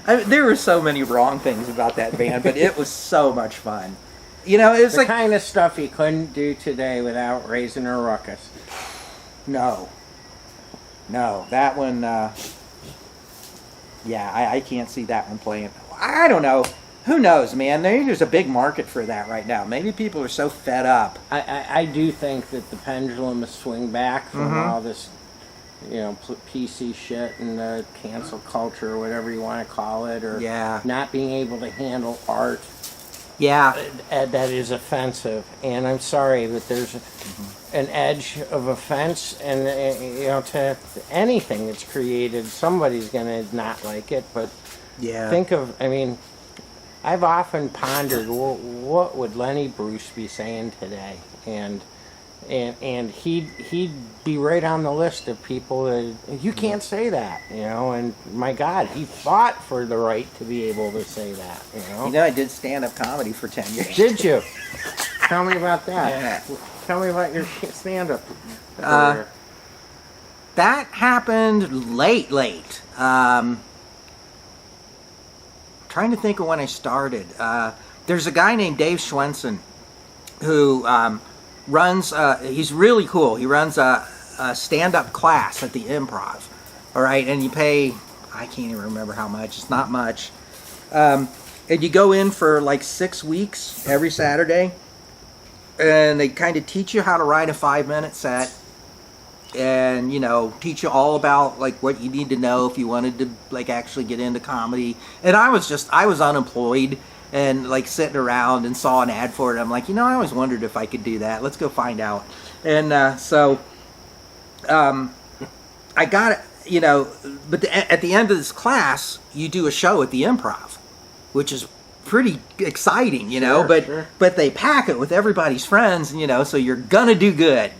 There were so many wrong things about that band, but it was so much fun. You know, it's the kind of stuff you couldn't do today without raising a ruckus. No, that one. Yeah, I can't see that one playing. I don't know. Who knows, man? There's a big market for that right now. Maybe people are so fed up. I do think that the pendulum has swung back from all this, PC shit and the cancel culture or whatever you want to call it, or not being able to handle art. Yeah, that is offensive, and I'm sorry, but there's an edge of offense, and to anything that's created, somebody's gonna not like it. But think of, I've often pondered what would Lenny Bruce be saying today, and he'd be right on the list of people that you can't say that, and my God, he fought for the right to be able to say that, I did stand-up comedy for 10 years. Did you? Tell me about that. Yeah. Tell me about your stand-up. That happened late. Trying to think of when I started. There's a guy named Dave Schwensen who runs, he's really cool. He runs a stand-up class at the Improv. All right, and you pay, I can't even remember how much. It's not much. And you go in for like 6 weeks every Saturday, and they kind of teach you how to write a 5-minute set, and teach you all about like what you need to know if you wanted to like actually get into comedy. And I was unemployed and like sitting around and saw an ad for it. I'm like, I always wondered if I could do that. Let's go find out. And so I got it, but at the end of this class, you do a show at the Improv, which is pretty exciting, but they pack it with everybody's friends, so you're gonna do good.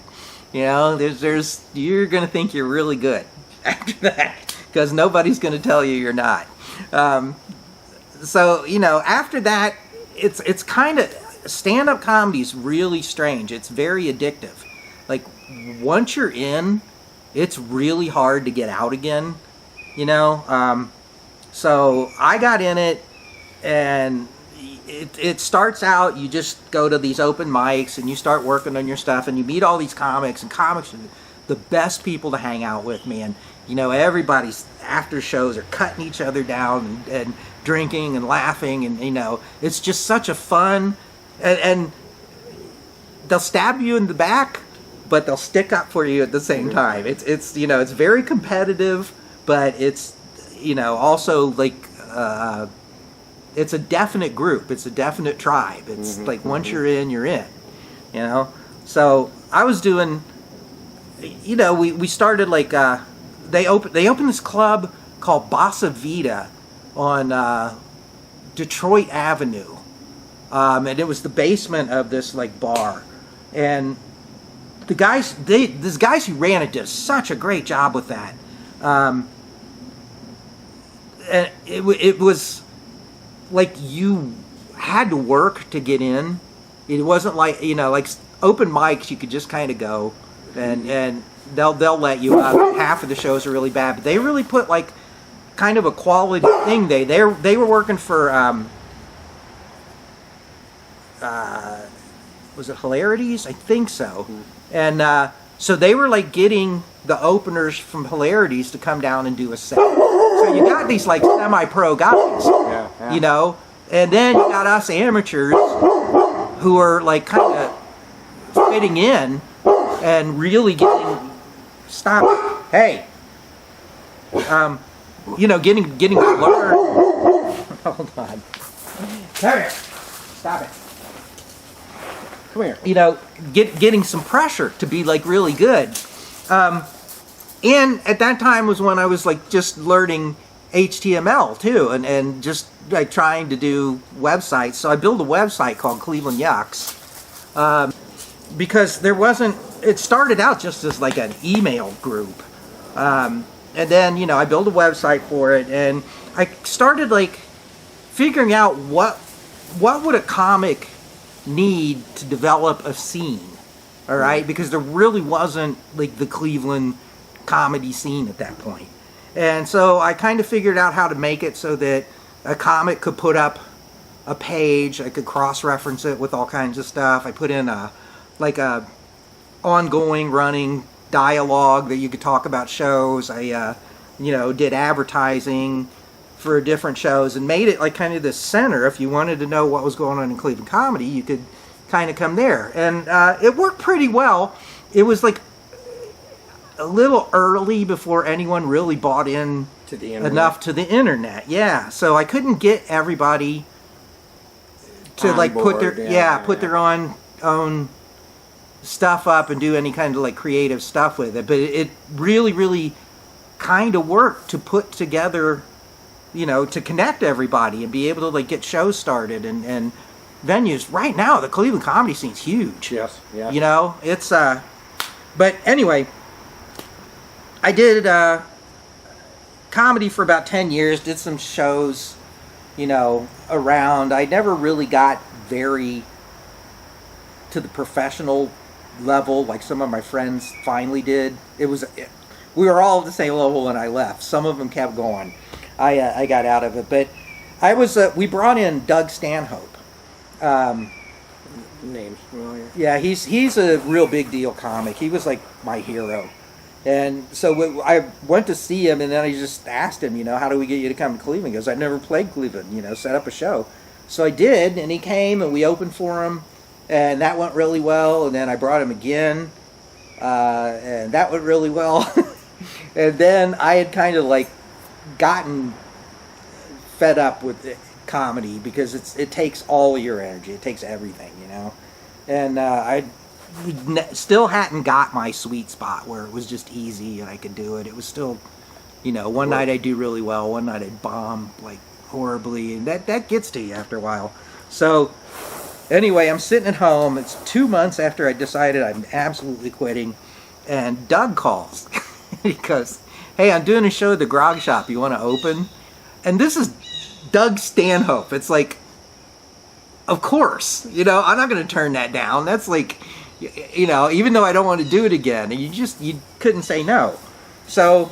You're gonna think you're really good after that, because nobody's gonna tell you you're not. So after that, it's kind of, stand-up comedy is really strange. It's very addictive. Like once you're in, it's really hard to get out again. So I got in it, and it starts out, you just go to these open mics and you start working on your stuff, and you meet all these comics, and comics are the best people to hang out with, man. Everybody's after shows are cutting each other down and drinking and laughing, and it's just such a fun, and they'll stab you in the back, but they'll stick up for you at the same time. It's it's very competitive, but it's also like it's a definite group. It's a definite tribe. It's like once you're in, you're in. So I was doing. We started like they opened this club called Bossa Vita on Detroit Avenue, and it was the basement of this like bar, and these guys who ran it did such a great job with that, and it was like you had to work to get in. It wasn't like like open mics you could just kind of go, and they'll let you up. Half of the shows are really bad, but they really put like kind of a quality thing. They were working for was it Hilarities? I think so. And so they were like getting the openers from Hilarities to come down and do a set. So you got these like semi-pro guys, and then you got us amateurs who are like kind of fitting in and really getting getting to learn. Hold on. Come here. Stop it. Come here. Getting some pressure to be like really good. And at that time was when I was like just learning HTML too, and just like trying to do websites. So I built a website called Cleveland Yucks, because it started out just as like an email group. And then, I built a website for it, and I started like figuring out what would a comic need to develop a scene, all right? Because there really wasn't like the Cleveland comedy scene at that point. And so I kind of figured out how to make it so that a comic could put up a page. I could cross-reference it with all kinds of stuff. I put in a ongoing running dialogue that you could talk about shows. I did advertising for different shows and made it like kind of the center. If you wanted to know what was going on in Cleveland comedy, you could kind of come there. And it worked pretty well. It was like a little early before anyone really bought in To the internet. enough to the internet. Yeah, so I couldn't get everybody to On like put board, their put their own stuff up and do any kind of like creative stuff with it. But it really kind of worked to put together, to connect everybody and be able to like get shows started and venues. Right now, the Cleveland comedy scene's huge. Yes. It's but anyway, I did comedy for about 10 years, did some shows, around. I never really got very to the professional level like some of my friends finally did. We were all at the same level when I left. Some of them kept going. I got out of it, but we brought in Doug Stanhope. Name's familiar. Yeah, he's a real big deal comic. He was like my hero. And so I went to see him, and then I just asked him, how do we get you to come to Cleveland? He goes, I've never played Cleveland, set up a show. So I did, and he came, and we opened for him, and that went really well. And then I brought him again, and that went really well. And then I had kind of like gotten fed up with comedy because it takes all your energy. It takes everything, And I still hadn't got my sweet spot where it was just easy and I could do it. It was still, one night I do really well, one night I bomb like horribly, and that gets to you after a while. So anyway, I'm sitting at home. It's 2 months after I decided I'm absolutely quitting, and Doug calls. He goes, hey, I'm doing a show at the Grog Shop. You want to open? And this is Doug Stanhope. It's like, of course, I'm not going to turn that down. That's like, even though I don't want to do it again, you couldn't say no. So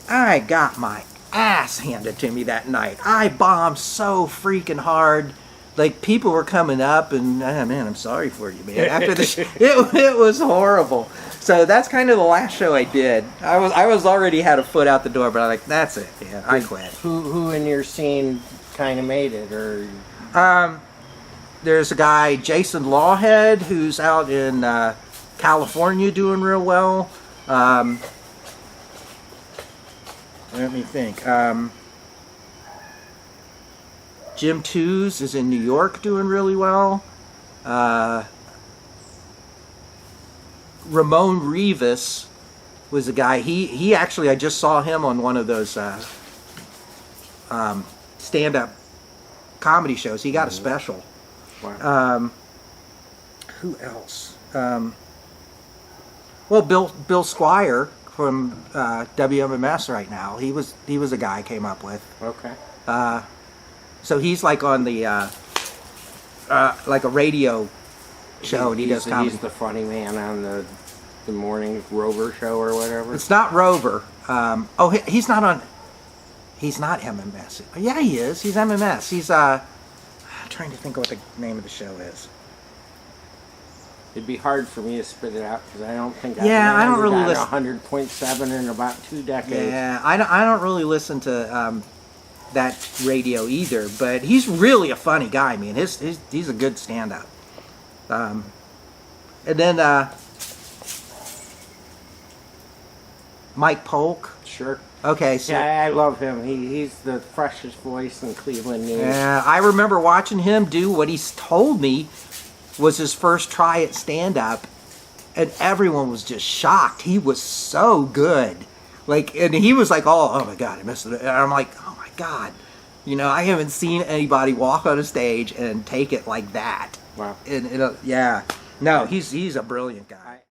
I got my ass handed to me that night. I bombed so freaking hard. Like, people were coming up and, man, I'm sorry for you, man. After the it was horrible. So that's kind of the last show I did. I was already had a foot out the door, but I'm like, that's it, man. I quit. Who in your scene kind of made it, or? There's a guy, Jason Lawhead, who's out in California doing real well. Let me think. Jim Tews is in New York doing really well. Ramon Rivas was a guy. He actually, I just saw him on one of those stand-up comedy shows. He got a special. Wow. Who else? Well, Bill Squire from WMMS right now. He was a guy I came up with. Okay. So he's like on the like a radio show, and he does comedy. He's the funny man on the morning Rover show or whatever. It's not Rover. He's not on. He's not MMS. Yeah, he is. He's MMS. He's I'm trying to think of what the name of the show is. It'd be hard for me to spit it out because I don't think I don't really listen. 100.7 in about 2 decades. Yeah, I don't really listen to that radio either. But he's really a funny guy, man. He's a good stand-up. And then Mike Polk. Sure. Okay, so yeah, I love him. He's the freshest voice in Cleveland news. Yeah, I remember watching him do what he's told me was his first try at stand-up, and everyone was just shocked. He was so good. Like, and he was like, oh my God, I missed it. And I'm like, oh my God. I haven't seen anybody walk on a stage and take it like that. Wow. And yeah. No, he's a brilliant guy.